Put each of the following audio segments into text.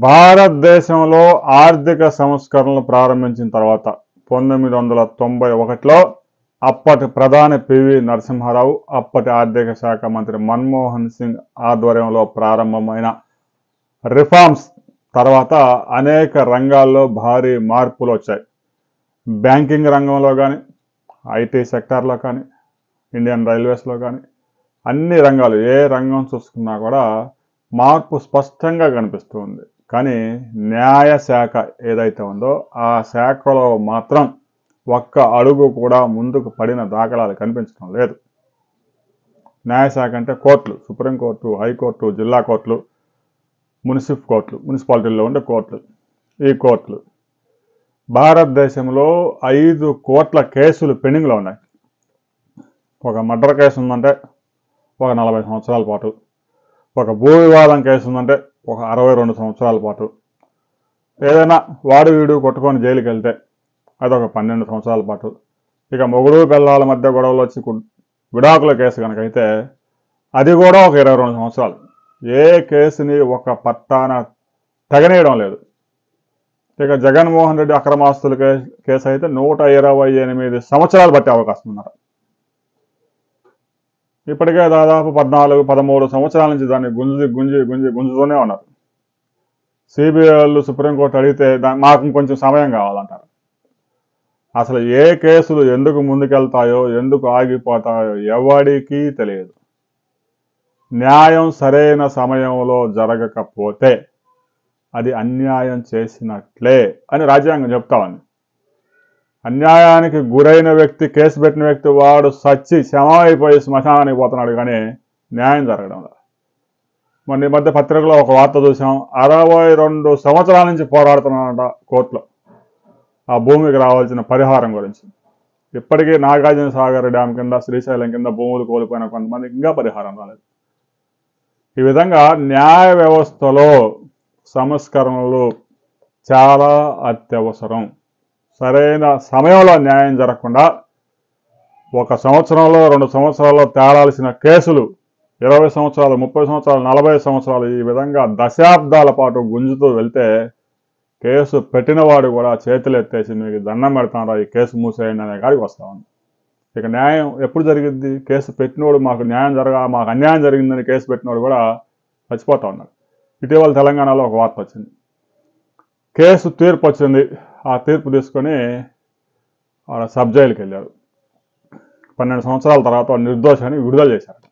భారతదేశంలో ఆర్థిక సంస్కరణలు ప్రారంభించిన తర్వాత 1991లో అప్పటి ప్రధాని పివి నరసింహారావు, అప్పటి ఆర్థిక శాఖ మంత్రి మన్మోహన్ సింగ్ ఆధ్వర్యంలో ప్రారంభమైన రిఫార్మ్స్ తర్వాత అనేక రంగాల్లో భారీ మార్పులు వచ్చాయి. బ్యాంకింగ్ రంగంలో కానీ, ఐటీ సెక్టార్లో కానీ, ఇండియన్ రైల్వేస్లో కానీ, అన్ని రంగాలు ఏ రంగం చూసుకున్నా కూడా మార్పు స్పష్టంగా కనిపిస్తుంది. కానీ న్యాయశాఖ ఏదైతే ఉందో ఆ శాఖలో మాత్రం ఒక్క అడుగు కూడా ముందుకు పడిన దాఖలాలు కనిపించడం లేదు. న్యాయశాఖ అంటే కోర్టులు, సుప్రీంకోర్టు, హైకోర్టు, జిల్లా కోర్టులు, మున్సిపాలిటీల్లో ఉండే కోర్టులు. ఈ కోర్టులు భారతదేశంలో 5 కోట్ల కేసులు పెండింగ్లో ఉన్నాయి. ఒక మర్డర్ కేసు ఉందంటే ఒక 40 సంవత్సరాల పాటు, ఒక భూ వివాదం కేసు ఉందంటే ఒక 62 సంవత్సరాల పాటు, ఏదైనా వాడు వీడు కొట్టుకొని జైలుకి వెళ్తే అదొక 12 సంవత్సరాల పాటు, ఇక మొగుడు పిల్లల మధ్య గొడవలు వచ్చి విడాకుల కేసు కనుక అయితే అది కూడా ఒక 22 సంవత్సరాలు. ఏ కేసుని ఒక పట్టాన తెగనేయడం లేదు. ఇక జగన్మోహన్ రెడ్డి అక్రమాస్తుల కేసు అయితే 128 సంవత్సరాలు పట్టే అవకాశం ఉన్నారు. ఇప్పటికే దాదాపు 14-13 సంవత్సరాల నుంచి దాన్ని గుంజుతూనే ఉన్నారు. సిబిఐ వాళ్ళు సుప్రీంకోర్టు అడిగితే మాకు కొంచెం సమయం కావాలంటారు. అసలు ఏ కేసులు ఎందుకు ముందుకెళ్తాయో, ఎందుకు ఆగిపోతాయో ఎవడికి తెలియదు. న్యాయం సరైన సమయంలో జరగకపోతే అది అన్యాయం చేసినట్లే అని రాజ్యాంగం చెప్తా ఉంది. అన్యాయానికి గురైన వ్యక్తి, కేసు పెట్టిన వ్యక్తి వాడు సచ్చి శమమైపోయి శ్మశానానికి పోతున్నాడు, కానీ న్యాయం జరగడం లేదు. మొన్న ఈ మధ్య పత్రికలో ఒక వార్త చూసాం. 62 సంవత్సరాల నుంచి పోరాడుతున్నాడంట కోర్టులో ఆ భూమికి రావాల్సిన పరిహారం గురించి. ఇప్పటికీ నాగార్జున సాగర్ డ్యామ్ కింద, శ్రీశైలం కింద భూములు కోల్పోయిన కొంతమందికి ఇంకా పరిహారం రాలేదు. ఈ విధంగా న్యాయ వ్యవస్థలో సంస్కరణలు చాలా అత్యవసరం. సరైన సమయంలో న్యాయం జరగకుండా 1 సంవత్సరంలో 2 సంవత్సరాల్లో తేలాల్సిన కేసులు 20 సంవత్సరాలు, 30 సంవత్సరాలు, 40 సంవత్సరాలు ఈ విధంగా దశాబ్దాల పాటు గుంజుతూ వెళ్తే కేసు పెట్టినవాడు కూడా చేతులు ఎత్తేసి మీకు దండం పెడతారా, ఈ కేసు మూసేయండి అనే కాడికి వస్తా ఉంది. ఇక న్యాయం ఎప్పుడు జరిగింది? కేసు పెట్టినోడు మాకు అన్యాయం జరిగిందని కేసు పెట్టినోడు కూడా చచ్చిపోతా ఉన్నాడు. ఇటీవల తెలంగాణలో ఒక వార్త వచ్చింది. కేసు తీర్పు వచ్చింది. ఆ తీర్పు తీసుకొని సబ్ జైలుకి వెళ్ళారు. 12 సంవత్సరాల తర్వాత నిర్దోషాన్ని విడుదల చేశారు.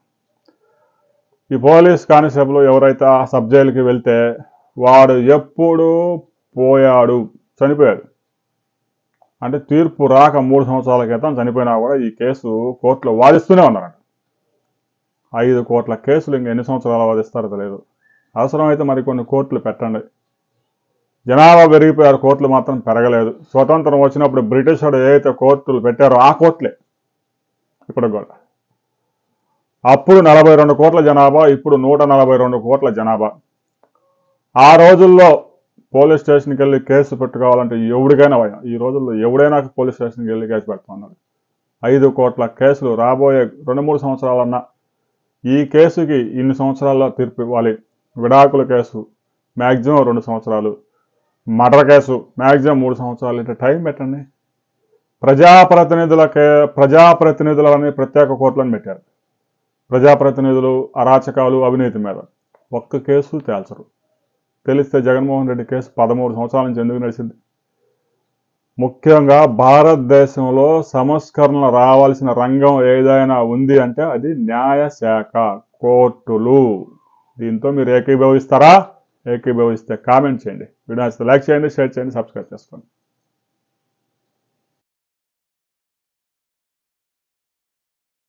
ఈ పోలీస్ కానిస్టేబుల్ ఎవరైతే ఆ సబ్ జైలుకి వెళ్తే వాడు ఎప్పుడు పోయాడు, చనిపోయాడు. అంటే తీర్పు రాక 3 సంవత్సరాల క్రితం చనిపోయినా కూడా ఈ కేసు కోర్టులో వాదిస్తూనే ఉన్నారంట. 5 కోట్ల కేసులు ఎన్ని సంవత్సరాలు వాదిస్తారో తెలియదు. అవసరమైతే మరికొన్ని కోర్టులు పెట్టండి. జనాభా పెరిగిపోయారు, కోర్టులు మాత్రం పెరగలేదు. స్వతంత్రం వచ్చినప్పుడు బ్రిటిష్ వాడు ఏదైతే కోర్టులు పెట్టారో ఆ కోర్టులే ఇప్పుడు కూడా. అప్పుడు 42 కోట్ల జనాభా, ఇప్పుడు 142 కోట్ల జనాభా. ఆ రోజుల్లో పోలీస్ స్టేషన్కి వెళ్ళి కేసు పెట్టుకోవాలంటే ఎవడికైనా భయం. ఈ రోజుల్లో ఎవడైనా పోలీస్ స్టేషన్కి వెళ్ళి కేసు పెట్టుకున్నాడు. 5 కోట్ల కేసులు రాబోయే 2-3 సంవత్సరాలన్నా ఈ కేసుకి ఇన్ని సంవత్సరాల్లో తీర్పు ఇవ్వాలి. విడాకుల కేసు మ్యాక్సిమం 2 సంవత్సరాలు, మర్డర్ కేసు మ్యాక్సిమం 3 సంవత్సరాలు. అంటే టైం పెట్టండి. ప్రజాప్రతినిధులని ప్రత్యేక కోర్టులను పెట్టారు. ప్రజాప్రతినిధులు అరాచకాలు, అవినీతి మీద ఒక్క కేసు తేల్చరు. తెలిస్తే జగన్మోహన్ రెడ్డి కేసు 13 సంవత్సరాల నుంచి ఎందుకు నడిచింది? ముఖ్యంగా భారతదేశంలో సంస్కరణలు రావాల్సిన రంగం ఏదైనా ఉంది అంటే అది న్యాయశాఖ, కోర్టులు. దీంతో మీరు ఏకీభవిస్తారా? ఏకీభవిస్తే కామెంట్ చేయండి. వీడియో నచ్చితే లైక్ చేయండి, షేర్ చేయండి, సబ్స్క్రైబ్ చేసుకోండి.